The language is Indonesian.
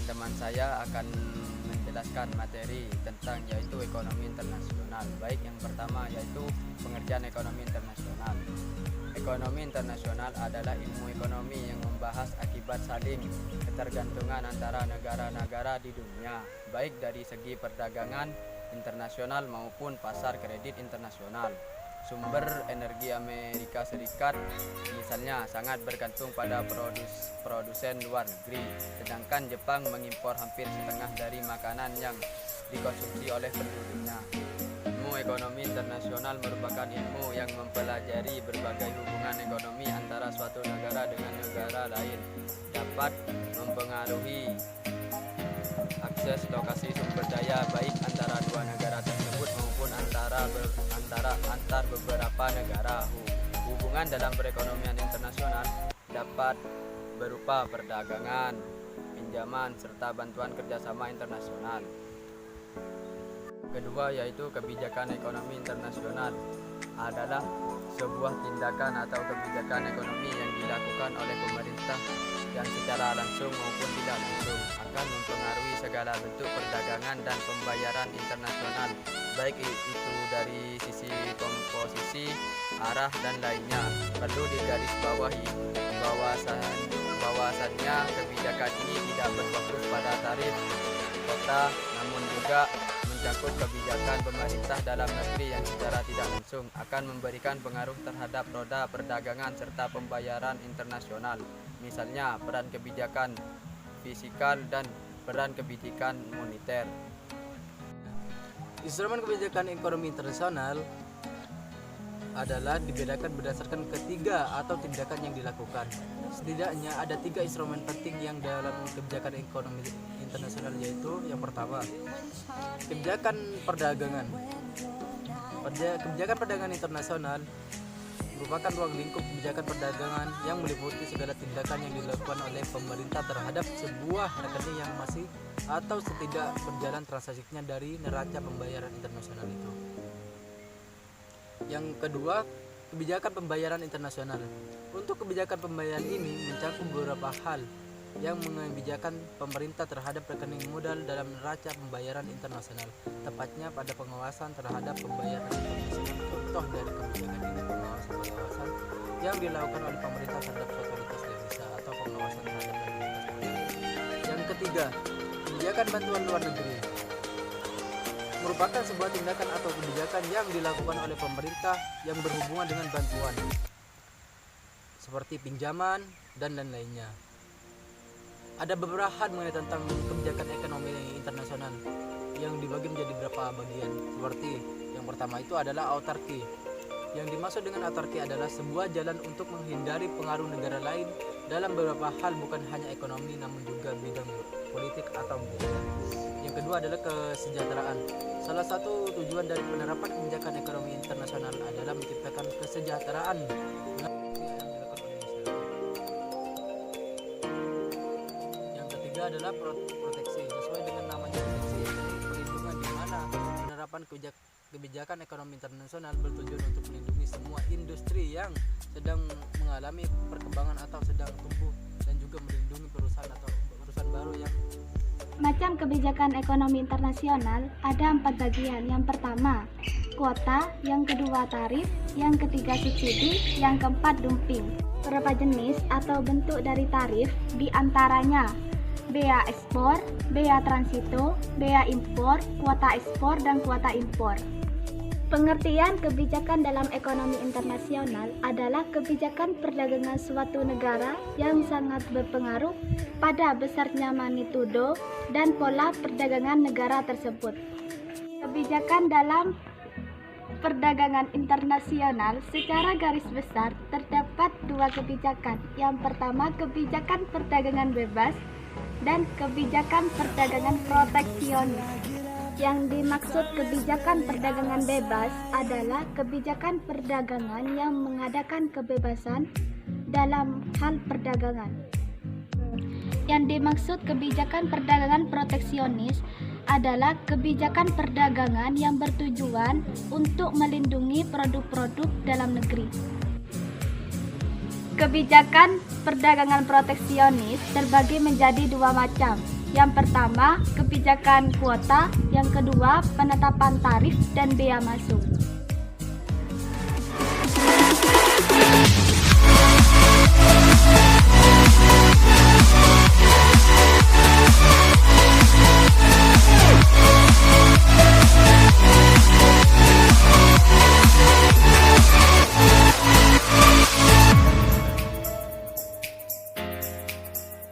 teman saya akan menjelaskan materi tentang yaitu ekonomi internasional. Baik, yang pertama yaitu pengertian ekonomi internasional. Ekonomi internasional adalah ilmu ekonomi yang membahas akibat saling ketergantungan antara negara-negara di dunia, baik dari segi perdagangan internasional maupun pasar kredit internasional. Sumber energi Amerika Serikat misalnya sangat bergantung pada produsen luar negeri, sedangkan Jepang mengimpor hampir setengah dari makanan yang dikonsumsi oleh penduduknya. Ilmu ekonomi internasional merupakan ilmu yang mempelajari berbagai hubungan ekonomi antara suatu negara dengan negara lain, dapat mempengaruhi akses lokasi sumber daya baik antara dua negara tersebut maupun antar beberapa negara. Hubungan dalam perekonomian internasional dapat berupa perdagangan, pinjaman, serta bantuan kerjasama internasional. Kedua yaitu kebijakan ekonomi internasional adalah sebuah tindakan atau kebijakan ekonomi yang dilakukan oleh pemerintah yang secara langsung maupun tidak langsung akan mempengaruhi segala bentuk perdagangan dan pembayaran internasional, baik itu dari sisi komposisi, arah, dan lainnya. Perlu digarisbawahi bahwasannya kebijakan ini tidak berfokus pada tarif kota, namun juga mencakup kebijakan pemerintah dalam negeri yang secara tidak langsung akan memberikan pengaruh terhadap roda perdagangan serta pembayaran internasional. Misalnya peran kebijakan fiskal dan peran kebijakan moneter. Instrumen kebijakan ekonomi internasional adalah dibedakan berdasarkan ketiga atau tindakan yang dilakukan. Setidaknya ada 3 instrumen penting yang dalam kebijakan ekonomi internasional, yaitu yang pertama, kebijakan perdagangan. Kebijakan perdagangan internasional merupakan ruang lingkup kebijakan perdagangan yang meliputi segala tindakan yang dilakukan oleh pemerintah terhadap sebuah rekening yang masih atau tidak berjalan transaksinya dari neraca pembayaran internasional itu. Yang kedua, kebijakan pembayaran internasional. Untuk kebijakan pembayaran ini mencakup beberapa hal yang mengebijakan pemerintah terhadap rekening modal dalam neraca pembayaran internasional, tepatnya pada pengawasan terhadap pembayaran internasional. Contoh dari kebijakan ini pengawasan yang dilakukan oleh pemerintah terhadap otoritas devisa atau pengawasan terhadap likuiditas modal. Yang ketiga, kebijakan bantuan luar negeri merupakan sebuah tindakan atau kebijakan yang dilakukan oleh pemerintah yang berhubungan dengan bantuan seperti pinjaman dan lain-lainnya. Ada beberapa hal mengenai tentang kebijakan ekonomi internasional yang dibagi menjadi beberapa bagian. Seperti yang pertama itu adalah autarki. Yang dimaksud dengan autarki adalah sebuah jalan untuk menghindari pengaruh negara lain dalam beberapa hal, bukan hanya ekonomi namun juga bidang politik atau budaya. Yang kedua adalah kesejahteraan. Salah satu tujuan dari penerapan kebijakan ekonomi internasional adalah menciptakan kesejahteraan. Adalah proteksi. Sesuai dengan namanya proteksi, perlindungan, di mana penerapan kebijakan ekonomi internasional bertujuan untuk melindungi semua industri yang sedang mengalami perkembangan atau sedang tumbuh, dan juga melindungi perusahaan atau perusahaan baru yang macam kebijakan ekonomi internasional ada 4 bagian. Yang pertama, kuota, yang kedua tarif, yang ketiga subsidi, yang keempat dumping. Beberapa jenis atau bentuk dari tarif diantaranya bea ekspor, bea transito, bea impor, kuota ekspor, dan kuota impor. Pengertian kebijakan dalam ekonomi internasional adalah kebijakan perdagangan suatu negara yang sangat berpengaruh pada besarnya magnitudo dan pola perdagangan negara tersebut. Kebijakan dalam perdagangan internasional secara garis besar terdapat 2 kebijakan. Yang pertama, kebijakan perdagangan bebas dan kebijakan perdagangan proteksionis. Yang dimaksud kebijakan perdagangan bebas adalah kebijakan perdagangan yang mengadakan kebebasan dalam hal perdagangan. Yang dimaksud kebijakan perdagangan proteksionis adalah kebijakan perdagangan yang bertujuan untuk melindungi produk-produk dalam negeri. Kebijakan perdagangan proteksionis terbagi menjadi 2 macam, Yang pertama, kebijakan kuota. Yang kedua, penetapan tarif dan bea masuk.